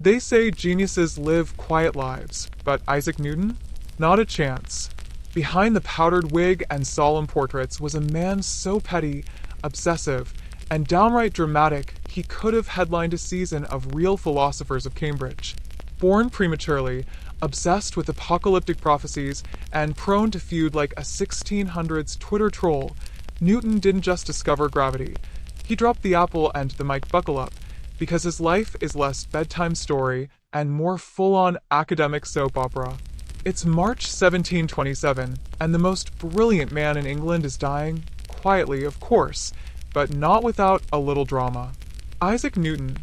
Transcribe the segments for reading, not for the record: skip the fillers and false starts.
They say geniuses live quiet lives, but Isaac Newton? Not a chance. Behind the powdered wig and solemn portraits was a man so petty, obsessive, and downright dramatic he could have headlined a season of Real Philosophers of Cambridge. Born prematurely, obsessed with apocalyptic prophecies, and prone to feud like a 1600s Twitter troll, Newton didn't just discover gravity. He dropped the apple and the mic buckle up, because his life is less bedtime story and more full-on academic soap opera. It's March 1727, and the most brilliant man in England is dying, quietly of course, but not without a little drama. Isaac Newton.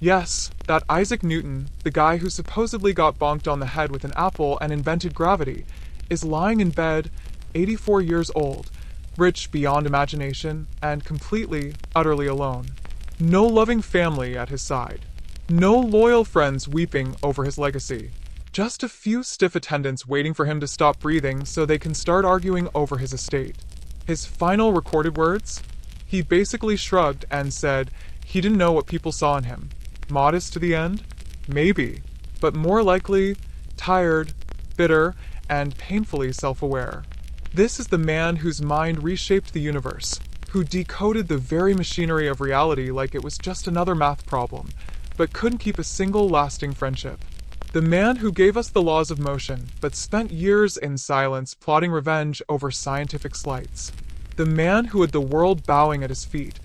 Yes, that Isaac Newton, the guy who supposedly got bonked on the head with an apple and invented gravity, is lying in bed, 84 years old, rich beyond imagination, and completely, utterly alone. No loving family at his side. No loyal friends weeping over his legacy. Just a few stiff attendants waiting for him to stop breathing so they can start arguing over his estate. His final recorded words? He basically shrugged and said he didn't know what people saw in him. Modest to the end? Maybe. But more likely, tired, bitter, and painfully self-aware. This is the man whose mind reshaped the universe, who decoded the very machinery of reality like it was just another math problem, but couldn't keep a single lasting friendship. The man who gave us the laws of motion, but spent years in silence plotting revenge over scientific slights. The man who had the world bowing at his feet,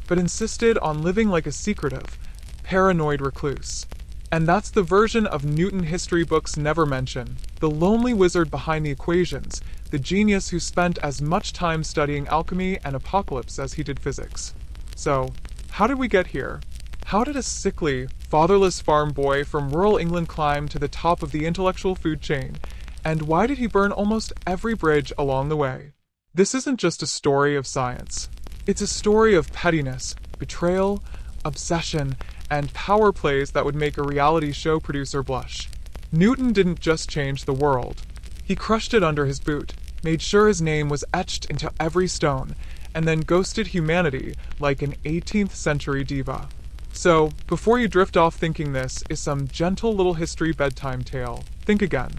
but insisted on living like a secretive, paranoid recluse. And that's the version of Newton history books never mention, the lonely wizard behind the equations, the genius who spent as much time studying alchemy and apocalypse as he did physics. So, how did we get here? How did a sickly, fatherless farm boy from rural England climb to the top of the intellectual food chain? And why did he burn almost every bridge along the way? This isn't just a story of science. It's a story of pettiness, betrayal, obsession, and power plays that would make a reality show producer blush. Newton didn't just change the world. He crushed it under his boot, made sure his name was etched into every stone, and then ghosted humanity like an 18th century diva. So, before you drift off thinking this is some gentle little history bedtime tale, think again.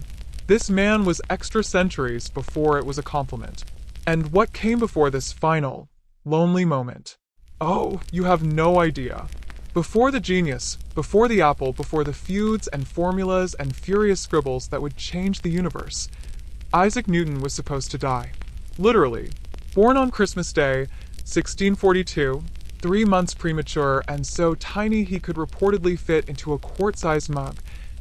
This man was extra centuries before it was a compliment. And what came before this final, lonely moment? Oh, you have no idea. Before the genius, before the apple, before the feuds and formulas and furious scribbles that would change the universe, Isaac Newton was supposed to die. Literally. Born on Christmas Day, 1642, 3 months premature and so tiny he could reportedly fit into a quart-sized mug,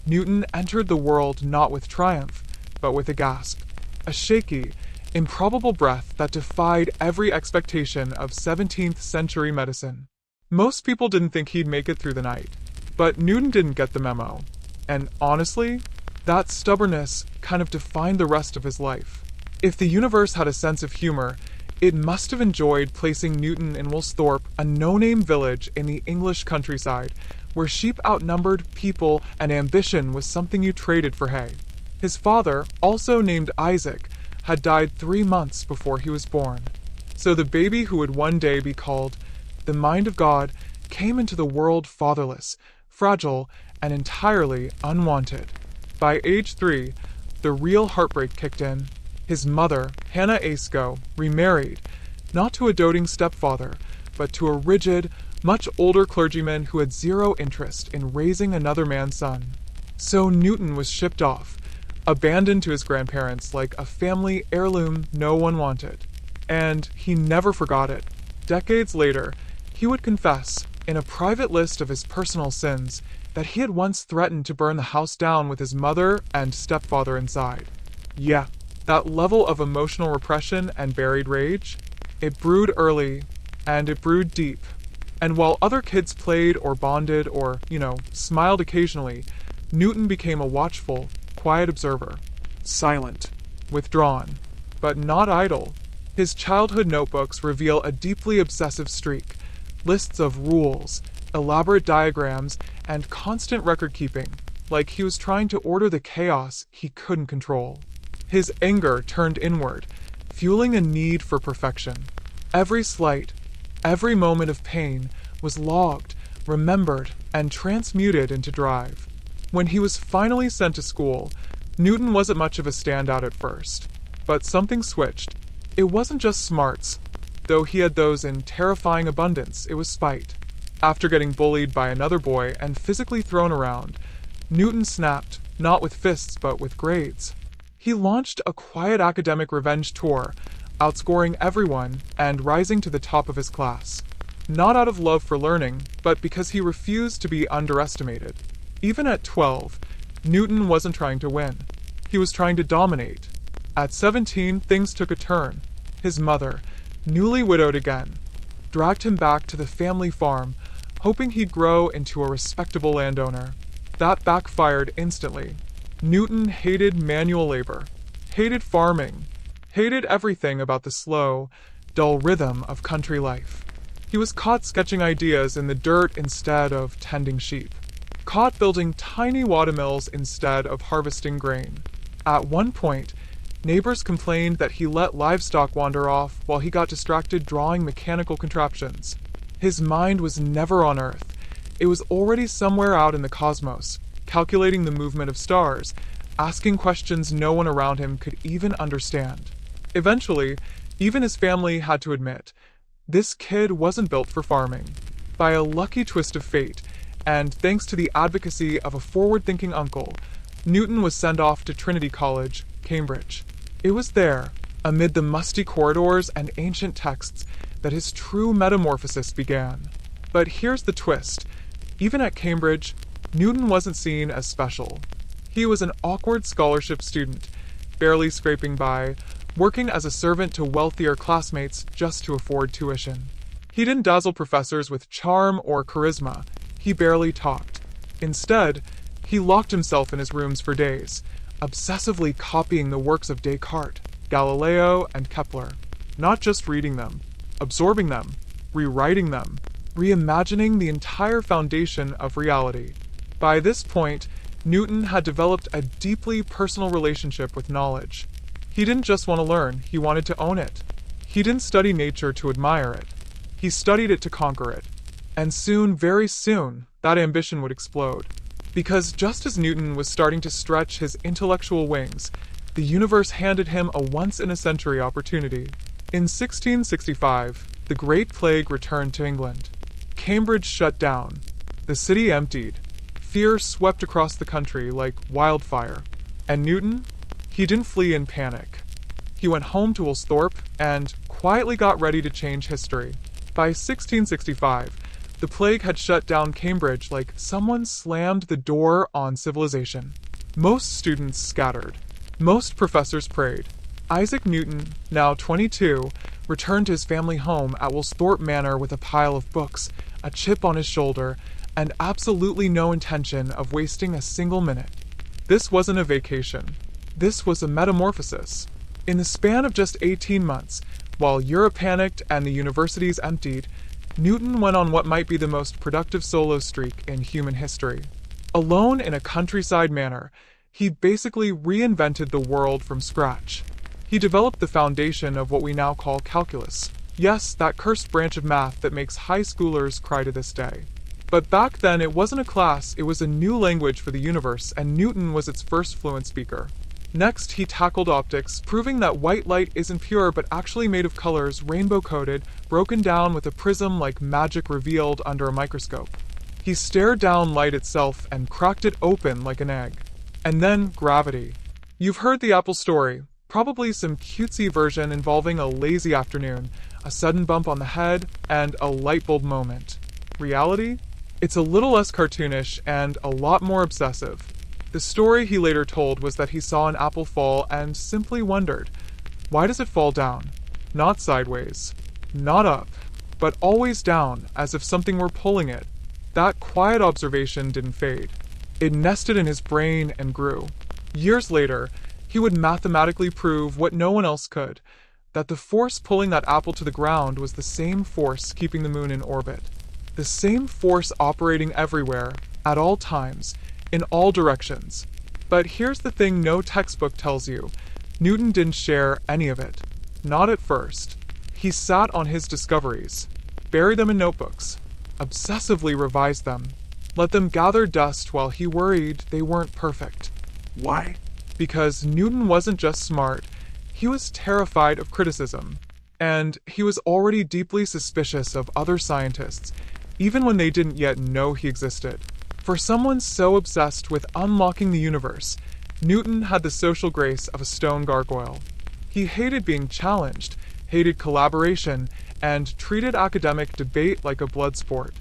Newton entered the world not with triumph, but with a gasp. A shaky, improbable breath that defied every expectation of 17th century medicine. Most people didn't think he'd make it through the night, but Newton didn't get the memo. And honestly, that stubbornness kind of defined the rest of his life. If the universe had a sense of humor, it must have enjoyed placing Newton in Woolsthorpe, a no-name village in the English countryside, where sheep outnumbered people and ambition was something you traded for hay. His father, also named Isaac, had died 3 months before he was born. So the baby who would one day be called the mind of God came into the world fatherless, fragile, and entirely unwanted. By age 3, the real heartbreak kicked in. His mother, Hannah Asko, remarried, not to a doting stepfather, but to a rigid, much older clergyman who had zero interest in raising another man's son. So Newton was shipped off, abandoned to his grandparents like a family heirloom no one wanted. And he never forgot it. Decades later, he would confess, in a private list of his personal sins, that he had once threatened to burn the house down with his mother and stepfather inside. Yeah, that level of emotional repression and buried rage, it brewed early, and it brewed deep. And while other kids played or bonded or, smiled occasionally, Newton became a watchful, quiet observer. Silent, withdrawn, but not idle. His childhood notebooks reveal a deeply obsessive streak, lists of rules, elaborate diagrams, and constant record-keeping, like he was trying to order the chaos he couldn't control. His anger turned inward, fueling a need for perfection. Every slight, every moment of pain was logged, remembered, and transmuted into drive. When he was finally sent to school, Newton wasn't much of a standout at first. But something switched. It wasn't just smarts. Though he had those in terrifying abundance, it was spite. After getting bullied by another boy and physically thrown around, Newton snapped, not with fists but with grades. He launched a quiet academic revenge tour, outscoring everyone and rising to the top of his class. Not out of love for learning, but because he refused to be underestimated. Even at 12, Newton wasn't trying to win. He was trying to dominate. At 17, things took a turn. His mother, newly widowed again, dragged him back to the family farm, hoping he'd grow into a respectable landowner. That backfired instantly. Newton hated manual labor, hated farming, hated everything about the slow, dull rhythm of country life. He was caught sketching ideas in the dirt instead of tending sheep, caught building tiny watermills instead of harvesting grain. At one point, neighbors complained that he let livestock wander off while he got distracted drawing mechanical contraptions. His mind was never on Earth. It was already somewhere out in the cosmos, calculating the movement of stars, asking questions no one around him could even understand. Eventually, even his family had to admit, this kid wasn't built for farming. By a lucky twist of fate, and thanks to the advocacy of a forward-thinking uncle, Newton was sent off to Trinity College, Cambridge. It was there, amid the musty corridors and ancient texts, that his true metamorphosis began. But here's the twist. Even at Cambridge, Newton wasn't seen as special. He was an awkward scholarship student, barely scraping by, working as a servant to wealthier classmates just to afford tuition. He didn't dazzle professors with charm or charisma. He barely talked. Instead, he locked himself in his rooms for days, obsessively copying the works of Descartes, Galileo, and Kepler. Not just reading them, absorbing them, rewriting them, reimagining the entire foundation of reality. By this point, Newton had developed a deeply personal relationship with knowledge. He didn't just want to learn, he wanted to own it. He didn't study nature to admire it. He studied it to conquer it. And soon, very soon, that ambition would explode. Because just as Newton was starting to stretch his intellectual wings, the universe handed him a once-in-a-century opportunity. In 1665, the Great Plague returned to England. Cambridge shut down. The city emptied. Fear swept across the country like wildfire. And Newton? He didn't flee in panic. He went home to Woolsthorpe and quietly got ready to change history. By 1665, the plague had shut down Cambridge like someone slammed the door on civilization. Most students scattered. Most professors prayed. Isaac Newton, now 22, returned to his family home at Woolsthorpe Manor with a pile of books, a chip on his shoulder, and absolutely no intention of wasting a single minute. This wasn't a vacation. This was a metamorphosis. In the span of just 18 months, while Europe panicked and the universities emptied, Newton went on what might be the most productive solo streak in human history. Alone in a countryside manor, he basically reinvented the world from scratch. He developed the foundation of what we now call calculus. Yes, that cursed branch of math that makes high schoolers cry to this day. But back then, it wasn't a class, it was a new language for the universe, and Newton was its first fluent speaker. Next, he tackled optics, proving that white light isn't pure but actually made of colors, rainbow-coated, broken down with a prism like magic revealed under a microscope. He stared down light itself and cracked it open like an egg. And then gravity. You've heard the apple story, probably some cutesy version involving a lazy afternoon, a sudden bump on the head, and a light bulb moment. Reality? It's a little less cartoonish and a lot more obsessive. The story he later told was that he saw an apple fall and simply wondered, why does it fall down? Not sideways, not up, but always down, as if something were pulling it. That quiet observation didn't fade. It nested in his brain and grew. Years later, he would mathematically prove what no one else could, that the force pulling that apple to the ground was the same force keeping the moon in orbit. The same force operating everywhere, at all times, in all directions. But here's the thing no textbook tells you. Newton didn't share any of it. Not at first. He sat on his discoveries, buried them in notebooks, obsessively revised them, let them gather dust while he worried they weren't perfect. Why? Because Newton wasn't just smart, he was terrified of criticism. And he was already deeply suspicious of other scientists, even when they didn't yet know he existed. For someone so obsessed with unlocking the universe, Newton had the social grace of a stone gargoyle. He hated being challenged, hated collaboration, and treated academic debate like a blood sport.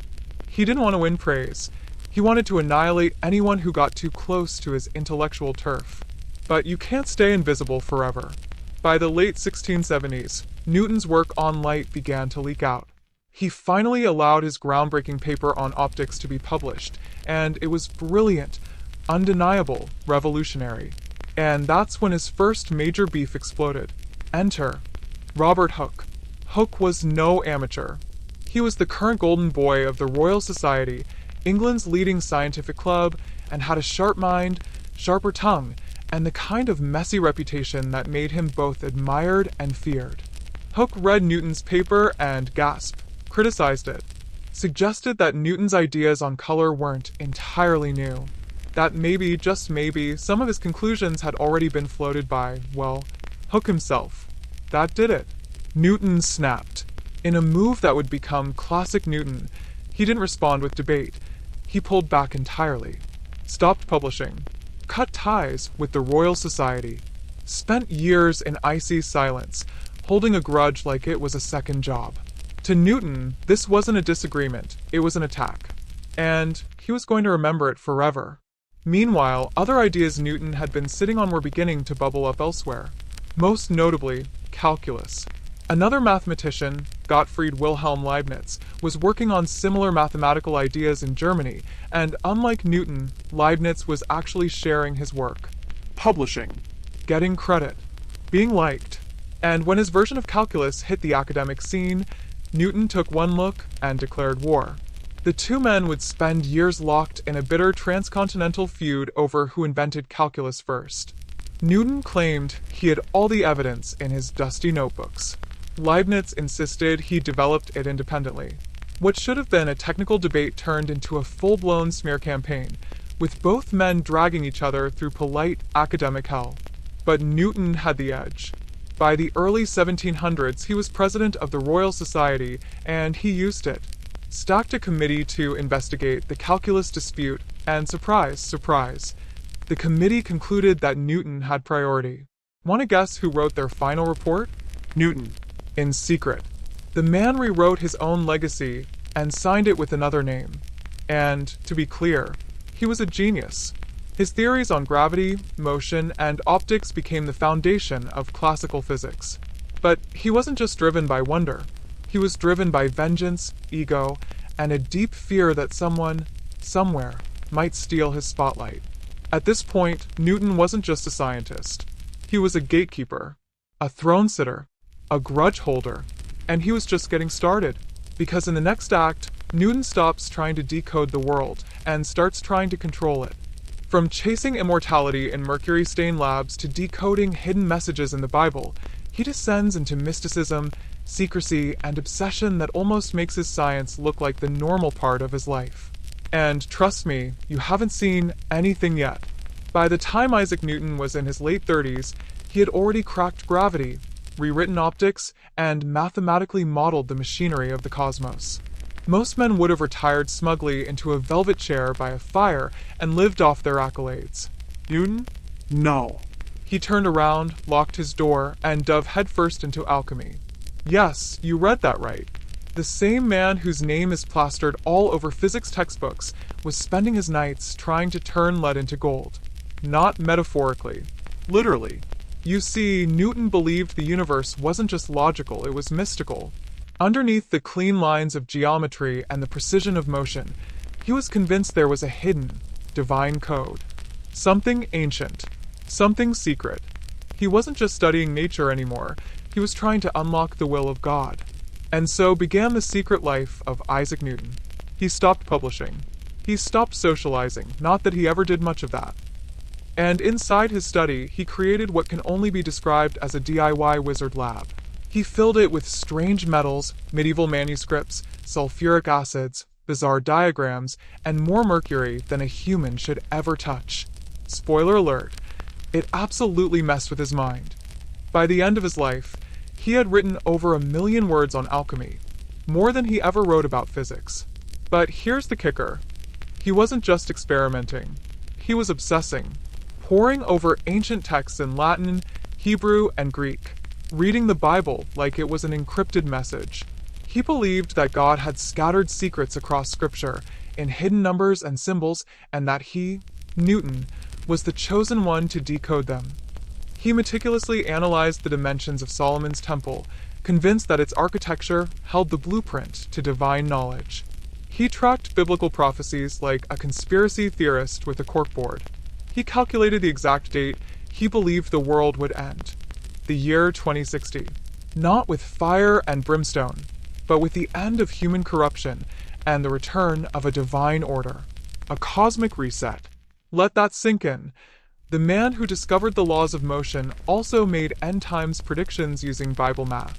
He didn't want to win praise. He wanted to annihilate anyone who got too close to his intellectual turf. But you can't stay invisible forever. By the late 1670s, Newton's work on light began to leak out. He finally allowed his groundbreaking paper on optics to be published, and it was brilliant, undeniable, revolutionary. And that's when his first major beef exploded. Enter Robert Hooke. Hooke was no amateur. He was the current golden boy of the Royal Society, England's leading scientific club, and had a sharp mind, sharper tongue, and the kind of messy reputation that made him both admired and feared. Hooke read Newton's paper and gasped, criticized it, suggested that Newton's ideas on color weren't entirely new, that maybe, just maybe, some of his conclusions had already been floated by, well, Hooke himself. That did it. Newton snapped. In a move that would become classic Newton, he didn't respond with debate. He pulled back entirely, stopped publishing, cut ties with the Royal Society, spent years in icy silence, holding a grudge like it was a second job. To Newton, this wasn't a disagreement, it was an attack. And he was going to remember it forever. Meanwhile, other ideas Newton had been sitting on were beginning to bubble up elsewhere. Most notably, calculus. Another mathematician, Gottfried Wilhelm Leibniz, was working on similar mathematical ideas in Germany, and unlike Newton, Leibniz was actually sharing his work. Publishing. Getting credit. Being liked. And when his version of calculus hit the academic scene, Newton took one look and declared war. The two men would spend years locked in a bitter transcontinental feud over who invented calculus first. Newton claimed he had all the evidence in his dusty notebooks. Leibniz insisted he developed it independently. What should have been a technical debate turned into a full-blown smear campaign, with both men dragging each other through polite academic hell. But Newton had the edge. By the early 1700s, he was president of the Royal Society, and he used it. Stacked a committee to investigate the calculus dispute, and surprise, surprise, the committee concluded that Newton had priority. Want to guess who wrote their final report? Newton. In secret. The man rewrote his own legacy and signed it with another name. And, to be clear, he was a genius. His theories on gravity, motion, and optics became the foundation of classical physics. But he wasn't just driven by wonder. He was driven by vengeance, ego, and a deep fear that someone, somewhere, might steal his spotlight. At this point, Newton wasn't just a scientist. He was a gatekeeper, a throne sitter, a grudge holder, and he was just getting started. Because in the next act, Newton stops trying to decode the world and starts trying to control it. From chasing immortality in mercury-stained labs to decoding hidden messages in the Bible, he descends into mysticism, secrecy, and obsession that almost makes his science look like the normal part of his life. And trust me, you haven't seen anything yet. By the time Isaac Newton was in his late 30s, he had already cracked gravity, rewritten optics, and mathematically modeled the machinery of the cosmos. Most men would have retired smugly into a velvet chair by a fire and lived off their accolades. Newton? No. He turned around, locked his door, and dove headfirst into alchemy. Yes, you read that right. The same man whose name is plastered all over physics textbooks was spending his nights trying to turn lead into gold. Not metaphorically. Literally. You see, Newton believed the universe wasn't just logical, it was mystical. Underneath the clean lines of geometry and the precision of motion, he was convinced there was a hidden, divine code. Something ancient. Something secret. He wasn't just studying nature anymore, he was trying to unlock the will of God. And so began the secret life of Isaac Newton. He stopped publishing. He stopped socializing, not that he ever did much of that. And inside his study, he created what can only be described as a DIY wizard lab. He filled it with strange metals, medieval manuscripts, sulfuric acids, bizarre diagrams, and more mercury than a human should ever touch. Spoiler alert, it absolutely messed with his mind. By the end of his life, he had written over 1,000,000 words on alchemy, more than he ever wrote about physics. But here's the kicker. He wasn't just experimenting. He was obsessing, poring over ancient texts in Latin, Hebrew, and Greek, reading the Bible like it was an encrypted message. He believed that God had scattered secrets across Scripture in hidden numbers and symbols, and that he, Newton, was the chosen one to decode them. He meticulously analyzed the dimensions of Solomon's temple, convinced that its architecture held the blueprint to divine knowledge. He tracked biblical prophecies like a conspiracy theorist with a corkboard. He calculated the exact date he believed the world would end, the year 2060, not with fire and brimstone, but with the end of human corruption and the return of a divine order, a cosmic reset. Let that sink in. The man who discovered the laws of motion also made end times predictions using Bible math.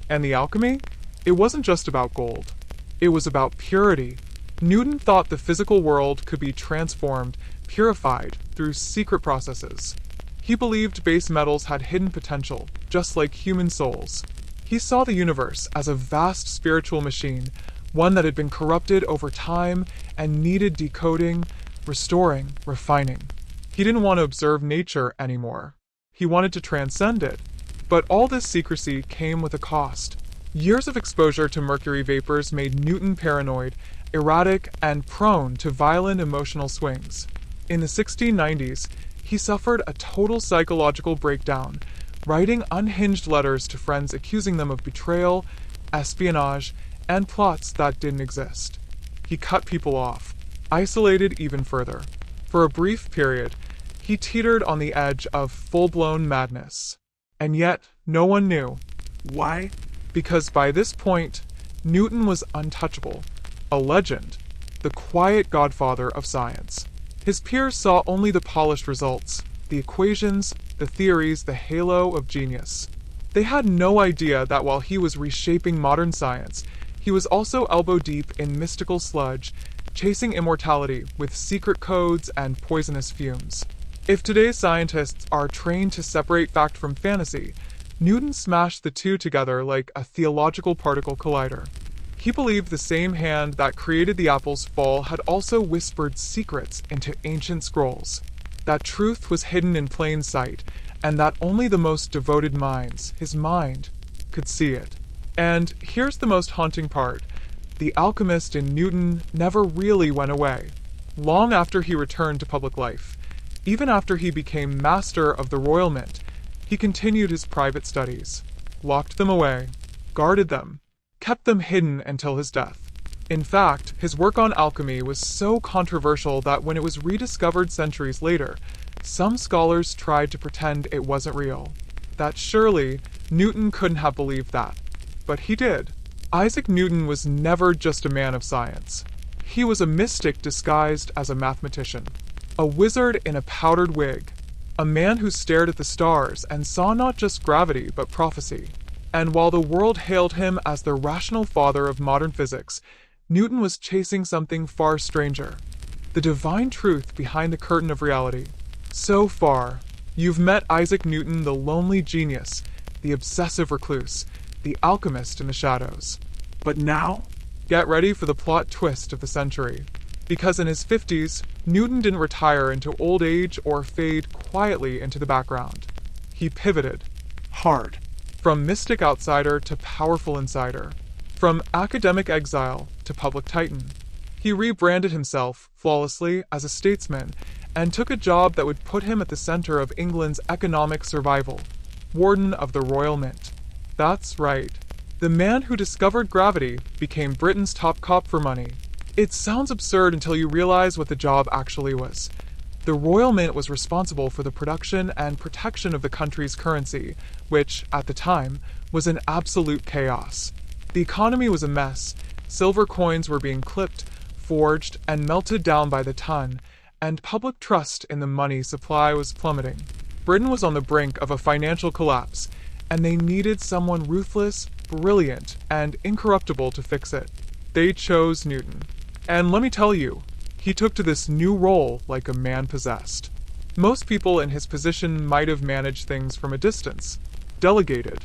And the alchemy? It wasn't just about gold. It was about purity. Newton thought the physical world could be transformed, purified, through secret processes. He believed base metals had hidden potential, just like human souls. He saw the universe as a vast spiritual machine, one that had been corrupted over time and needed decoding, restoring, refining. He didn't want to observe nature anymore. He wanted to transcend it. But all this secrecy came with a cost. Years of exposure to mercury vapors made Newton paranoid, erratic, and prone to violent emotional swings. In the 1690s, he suffered a total psychological breakdown, writing unhinged letters to friends accusing them of betrayal, espionage, and plots that didn't exist. He cut people off, isolated even further. For a brief period, he teetered on the edge of full-blown madness. And yet, no one knew. Why? Because by this point, Newton was untouchable, a legend, the quiet godfather of science. His peers saw only the polished results, the equations, the theories, the halo of genius. They had no idea that while he was reshaping modern science, he was also elbow-deep in mystical sludge, chasing immortality with secret codes and poisonous fumes. If today's scientists are trained to separate fact from fantasy, Newton smashed the two together like a theological particle collider. He believed the same hand that created the apple's fall had also whispered secrets into ancient scrolls, that truth was hidden in plain sight, and that only the most devoted minds, his mind, could see it. And here's the most haunting part. The alchemist in Newton never really went away. Long after he returned to public life, even after he became master of the Royal Mint, he continued his private studies, locked them away, guarded them, kept them hidden until his death. In fact, his work on alchemy was so controversial that when it was rediscovered centuries later, some scholars tried to pretend it wasn't real. That surely Newton couldn't have believed that. But he did. Isaac Newton was never just a man of science. He was a mystic disguised as a mathematician, a wizard in a powdered wig, a man who stared at the stars and saw not just gravity but prophecy. And while the world hailed him as the rational father of modern physics, Newton was chasing something far stranger, the divine truth behind the curtain of reality. So far, you've met Isaac Newton, the lonely genius, the obsessive recluse, the alchemist in the shadows. But now? Get ready for the plot twist of the century. Because in his 50s, Newton didn't retire into old age or fade quietly into the background. He pivoted. Hard. From mystic outsider to powerful insider. From academic exile to public titan. He rebranded himself, flawlessly, as a statesman, and took a job that would put him at the center of England's economic survival. Warden of the Royal Mint. That's right. The man who discovered gravity became Britain's top cop for money. It sounds absurd until you realize what the job actually was. The Royal Mint was responsible for the production and protection of the country's currency, which, at the time, was in absolute chaos. The economy was a mess. Silver coins were being clipped, forged, and melted down by the ton, and public trust in the money supply was plummeting. Britain was on the brink of a financial collapse, and they needed someone ruthless, brilliant, and incorruptible to fix it. They chose Newton. And let me tell you, he took to this new role like a man possessed. Most people in his position might have managed things from a distance, delegated,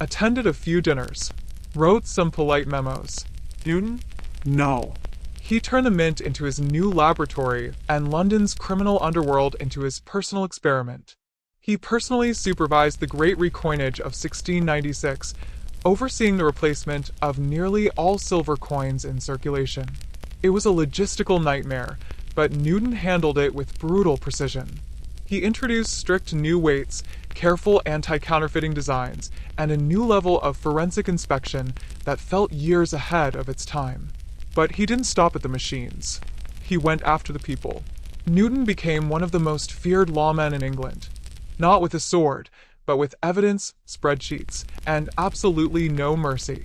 attended a few dinners, wrote some polite memos. Newton? No. He turned the mint into his new laboratory and London's criminal underworld into his personal experiment. He personally supervised the great recoinage of 1696, overseeing the replacement of nearly all silver coins in circulation. It was a logistical nightmare, but Newton handled it with brutal precision. He introduced strict new weights, careful anti-counterfeiting designs, and a new level of forensic inspection that felt years ahead of its time. But he didn't stop at the machines. He went after the people. Newton became one of the most feared lawmen in England. Not with a sword, but with evidence, spreadsheets, and absolutely no mercy.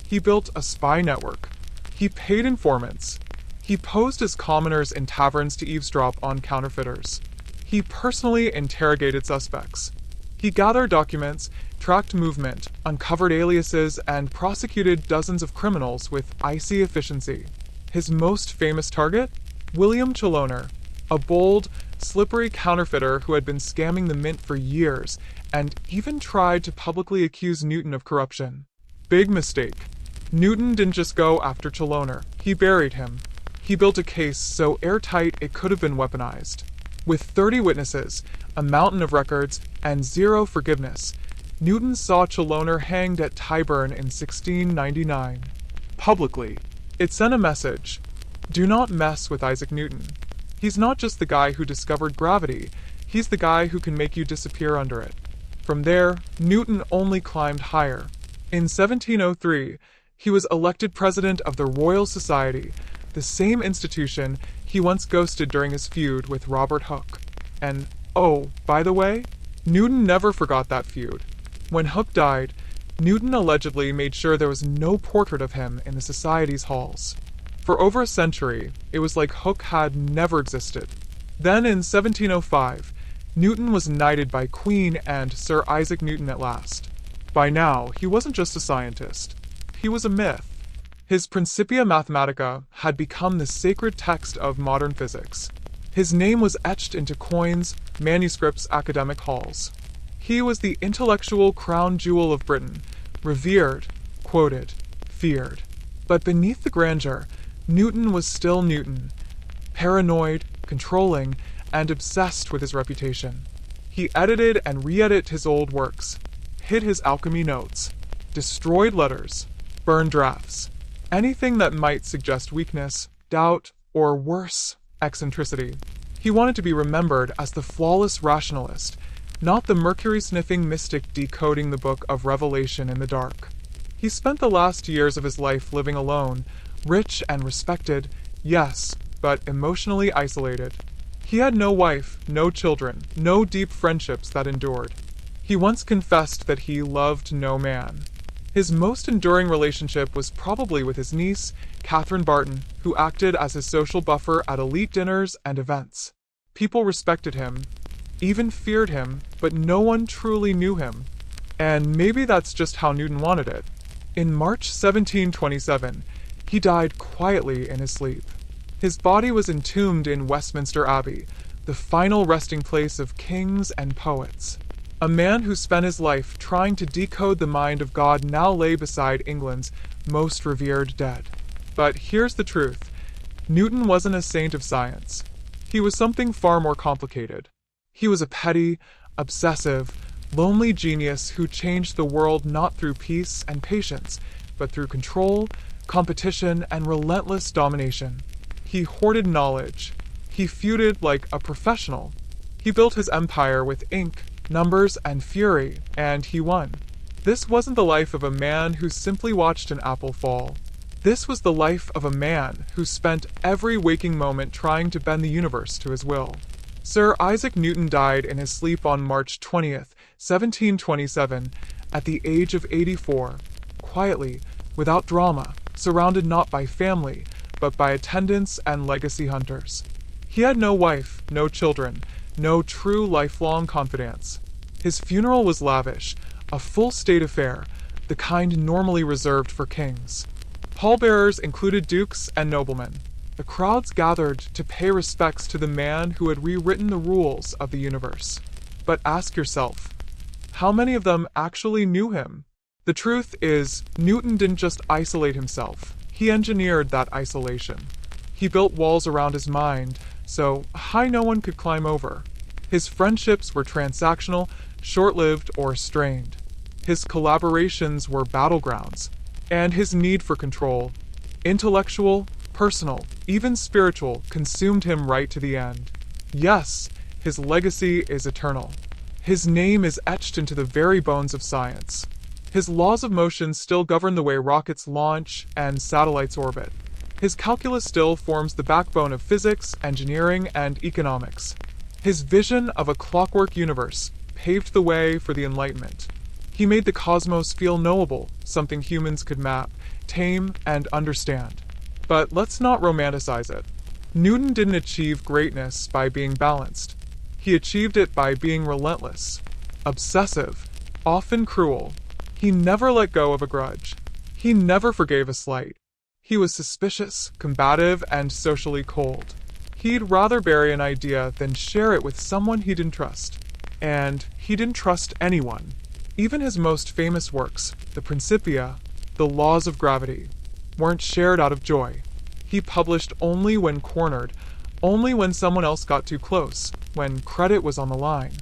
He built a spy network. He paid informants. He posed as commoners in taverns to eavesdrop on counterfeiters. He personally interrogated suspects. He gathered documents, tracked movement, uncovered aliases, and prosecuted dozens of criminals with icy efficiency. His most famous target? William Chaloner, a bold, slippery counterfeiter who had been scamming the mint for years and even tried to publicly accuse Newton of corruption. Big mistake. Newton didn't just go after Chaloner, he buried him. He built a case so airtight it could have been weaponized. With 30 witnesses, a mountain of records, and zero forgiveness, Newton saw Chaloner hanged at Tyburn in 1699. Publicly, it sent a message: do not mess with Isaac Newton. He's not just the guy who discovered gravity, he's the guy who can make you disappear under it. From there, Newton only climbed higher. In 1703, he was elected president of the Royal Society, the same institution he once ghosted during his feud with Robert Hooke. And, oh, by the way, Newton never forgot that feud. When Hooke died, Newton allegedly made sure there was no portrait of him in the Society's halls. For over a century, it was like Hooke had never existed. Then in 1705, Newton was knighted by Queen and Sir Isaac Newton at last. By now, he wasn't just a scientist. He was a myth. His Principia Mathematica had become the sacred text of modern physics. His name was etched into coins, manuscripts, academic halls. He was the intellectual crown jewel of Britain, revered, quoted, feared. But beneath the grandeur, Newton was still Newton, paranoid, controlling, and obsessed with his reputation. He edited and re-edited his old works, hid his alchemy notes, destroyed letters, burned drafts, anything that might suggest weakness, doubt, or worse, eccentricity. He wanted to be remembered as the flawless rationalist, not the mercury-sniffing mystic decoding the book of Revelation in the dark. He spent the last years of his life living alone, rich and respected, yes, but emotionally isolated. He had no wife, no children, no deep friendships that endured. He once confessed that he loved no man. His most enduring relationship was probably with his niece, Catherine Barton, who acted as his social buffer at elite dinners and events. People respected him, even feared him, but no one truly knew him. And maybe that's just how Newton wanted it. In March 1727, he died quietly in his sleep. His body was entombed in Westminster Abbey, the final resting place of kings and poets. A man who spent his life trying to decode the mind of God now lay beside England's most revered dead. But here's the truth. Newton wasn't a saint of science. He was something far more complicated. He was a petty, obsessive, lonely genius who changed the world not through peace and patience, but through control, competition, and relentless domination. He hoarded knowledge. He feuded like a professional. He built his empire with ink, numbers, and fury, and he won. This wasn't the life of a man who simply watched an apple fall. This was the life of a man who spent every waking moment trying to bend the universe to his will. Sir Isaac Newton died in his sleep on March 20th, 1727, at the age of 84, quietly, without drama, surrounded not by family, but by attendants and legacy hunters. He had no wife, no children, no true lifelong confidants. His funeral was lavish, a full state affair, the kind normally reserved for kings. Pallbearers included dukes and noblemen. The crowds gathered to pay respects to the man who had rewritten the rules of the universe. But ask yourself, how many of them actually knew him? The truth is, Newton didn't just isolate himself. He engineered that isolation. He built walls around his mind, so high no one could climb over. His friendships were transactional, short-lived, or strained. His collaborations were battlegrounds, and his need for control, intellectual, personal, even spiritual, consumed him right to the end. Yes, his legacy is eternal. His name is etched into the very bones of science. His laws of motion still govern the way rockets launch and satellites orbit. His calculus still forms the backbone of physics, engineering, and economics. His vision of a clockwork universe paved the way for the Enlightenment. He made the cosmos feel knowable, something humans could map, tame, and understand. But let's not romanticize it. Newton didn't achieve greatness by being balanced. He achieved it by being relentless, obsessive, often cruel. He never let go of a grudge. He never forgave a slight. He was suspicious, combative, and socially cold. He'd rather bury an idea than share it with someone he didn't trust. And he didn't trust anyone. Even his most famous works, the Principia, the laws of gravity, weren't shared out of joy. He published only when cornered, only when someone else got too close, when credit was on the line.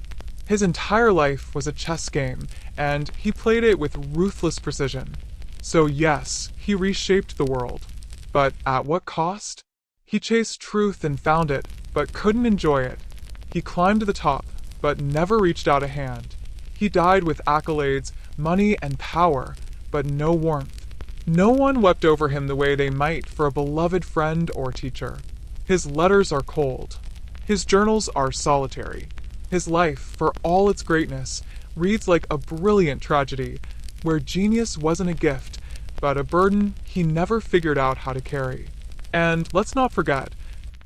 His entire life was a chess game, and he played it with ruthless precision. So yes, he reshaped the world. But at what cost? He chased truth and found it, but couldn't enjoy it. He climbed to the top, but never reached out a hand. He died with accolades, money, and power, but no warmth. No one wept over him the way they might for a beloved friend or teacher. His letters are cold. His journals are solitary. His life, for all its greatness, reads like a brilliant tragedy, where genius wasn't a gift, but a burden he never figured out how to carry. And let's not forget,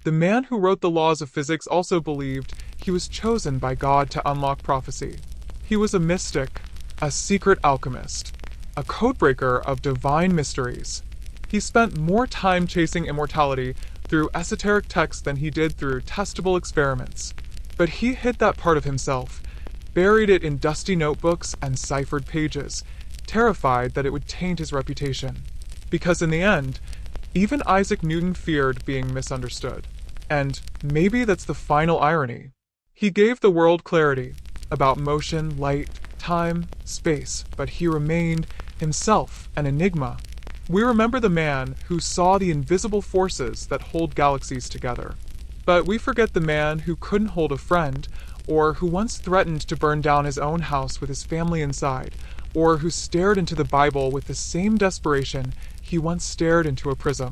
the man who wrote the laws of physics also believed he was chosen by God to unlock prophecy. He was a mystic, a secret alchemist, a codebreaker of divine mysteries. He spent more time chasing immortality through esoteric texts than he did through testable experiments. But he hid that part of himself, buried it in dusty notebooks and ciphered pages, terrified that it would taint his reputation. Because in the end, even Isaac Newton feared being misunderstood. And maybe that's the final irony. He gave the world clarity about motion, light, time, space, but he remained himself an enigma. We remember the man who saw the invisible forces that hold galaxies together. But we forget the man who couldn't hold a friend, or who once threatened to burn down his own house with his family inside, or who stared into the Bible with the same desperation he once stared into a prism.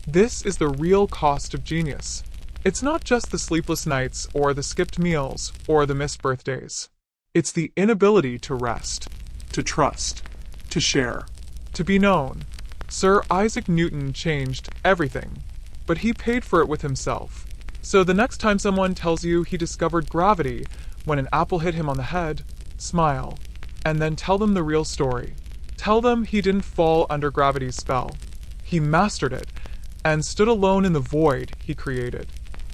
This is the real cost of genius. It's not just the sleepless nights, or the skipped meals, or the missed birthdays. It's the inability to rest, To trust. To share. to be known. Sir Isaac Newton changed everything, but he paid for it with himself. So the next time someone tells you he discovered gravity when an apple hit him on the head, smile, and then tell them the real story. Tell them he didn't fall under gravity's spell. He mastered it, and stood alone in the void he created.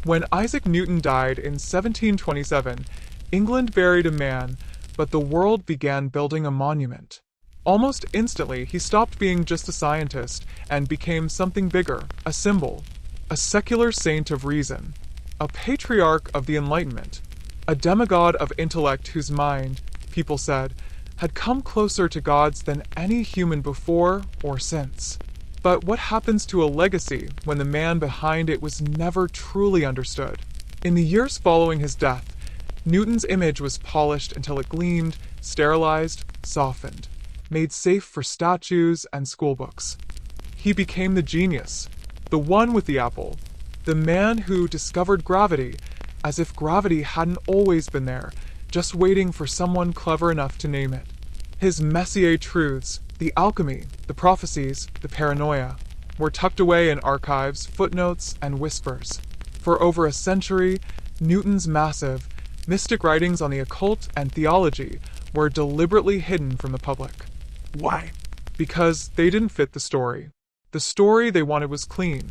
When Isaac Newton died in 1727, England buried a man, but the world began building a monument. Almost instantly, he stopped being just a scientist and became something bigger, a symbol, a secular saint of reason, a patriarch of the Enlightenment, a demigod of intellect whose mind, people said, had come closer to God's than any human before or since. But what happens to a legacy when the man behind it was never truly understood? In the years following his death, Newton's image was polished until it gleamed, sterilized, softened, made safe for statues and schoolbooks. He became the genius, the one with the apple, the man who discovered gravity, as if gravity hadn't always been there, just waiting for someone clever enough to name it. His Messier truths, the alchemy, the prophecies, the paranoia, were tucked away in archives, footnotes, and whispers. For over a century, Newton's massive, mystic writings on the occult and theology were deliberately hidden from the public. Why? Because they didn't fit the story. The story they wanted was clean.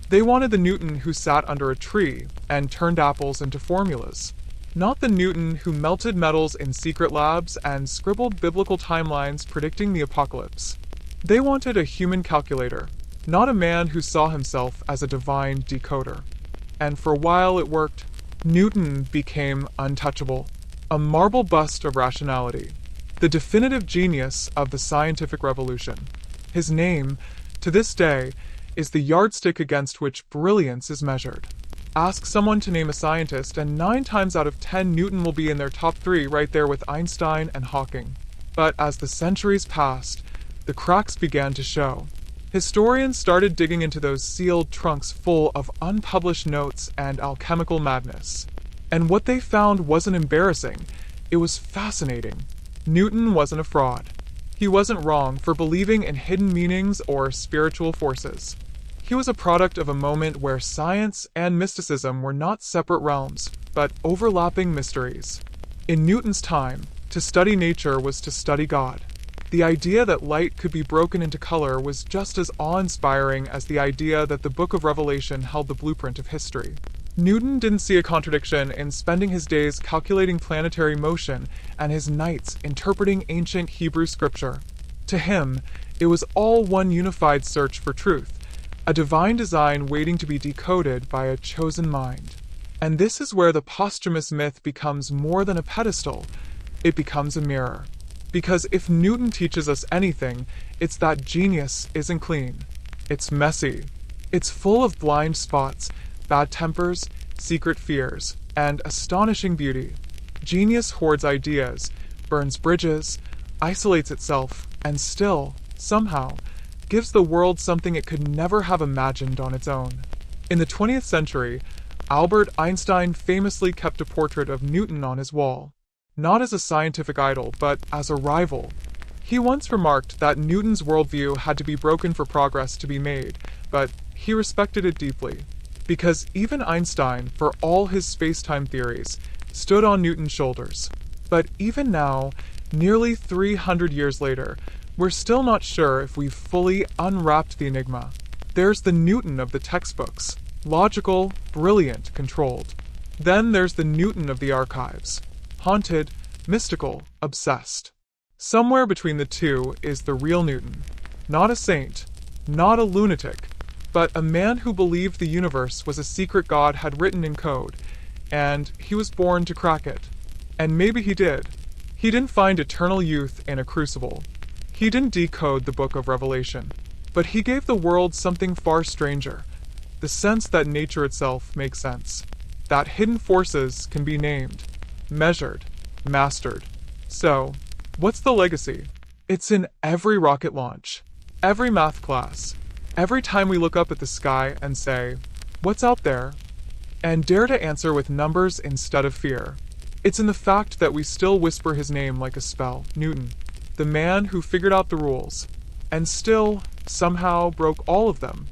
They wanted the Newton who sat under a tree and turned apples into formulas, not the Newton who melted metals in secret labs and scribbled biblical timelines predicting the apocalypse. They wanted a human calculator, not a man who saw himself as a divine decoder. And for a while it worked. Newton became untouchable, a marble bust of rationality, the definitive genius of the scientific revolution. His name, to this day, is the yardstick against which brilliance is measured. Ask someone to name a scientist, and 9 times out of 10 Newton will be in their top 3 right there with Einstein and Hawking. But as the centuries passed, the cracks began to show. Historians started digging into those sealed trunks full of unpublished notes and alchemical madness. And what they found wasn't embarrassing, it was fascinating. Newton wasn't a fraud. He wasn't wrong for believing in hidden meanings or spiritual forces. He was a product of a moment where science and mysticism were not separate realms, but overlapping mysteries. In Newton's time, to study nature was to study God. The idea that light could be broken into color was just as awe-inspiring as the idea that the Book of Revelation held the blueprint of history. Newton didn't see a contradiction in spending his days calculating planetary motion and his nights interpreting ancient Hebrew scripture. To him, it was all one unified search for truth, a divine design waiting to be decoded by a chosen mind. And this is where the posthumous myth becomes more than a pedestal, it becomes a mirror. Because if Newton teaches us anything, it's that genius isn't clean. It's messy. It's full of blind spots, bad tempers, secret fears, and astonishing beauty. Genius hoards ideas, burns bridges, isolates itself, and still, somehow, gives the world something it could never have imagined on its own. In the 20th century, Albert Einstein famously kept a portrait of Newton on his wall, not as a scientific idol, but as a rival. He once remarked that Newton's worldview had to be broken for progress to be made, but he respected it deeply, because even Einstein, for all his space-time theories, stood on Newton's shoulders. But even now, nearly 300 years later, we're still not sure if we've fully unwrapped the enigma. There's the Newton of the textbooks, logical, brilliant, controlled. Then there's the Newton of the archives, haunted, mystical, obsessed. Somewhere between the two is the real Newton. Not a saint, not a lunatic, but a man who believed the universe was a secret God had written in code, and he was born to crack it. And maybe he did. He didn't find eternal youth in a crucible. He didn't decode the Book of Revelation, but he gave the world something far stranger, the sense that nature itself makes sense, that hidden forces can be named, measured, mastered. So, what's the legacy? It's in every rocket launch, every math class, every time we look up at the sky and say, "What's out there?" and dare to answer with numbers instead of fear. It's in the fact that we still whisper his name like a spell, Newton, the man who figured out the rules, and still, somehow, broke all of them.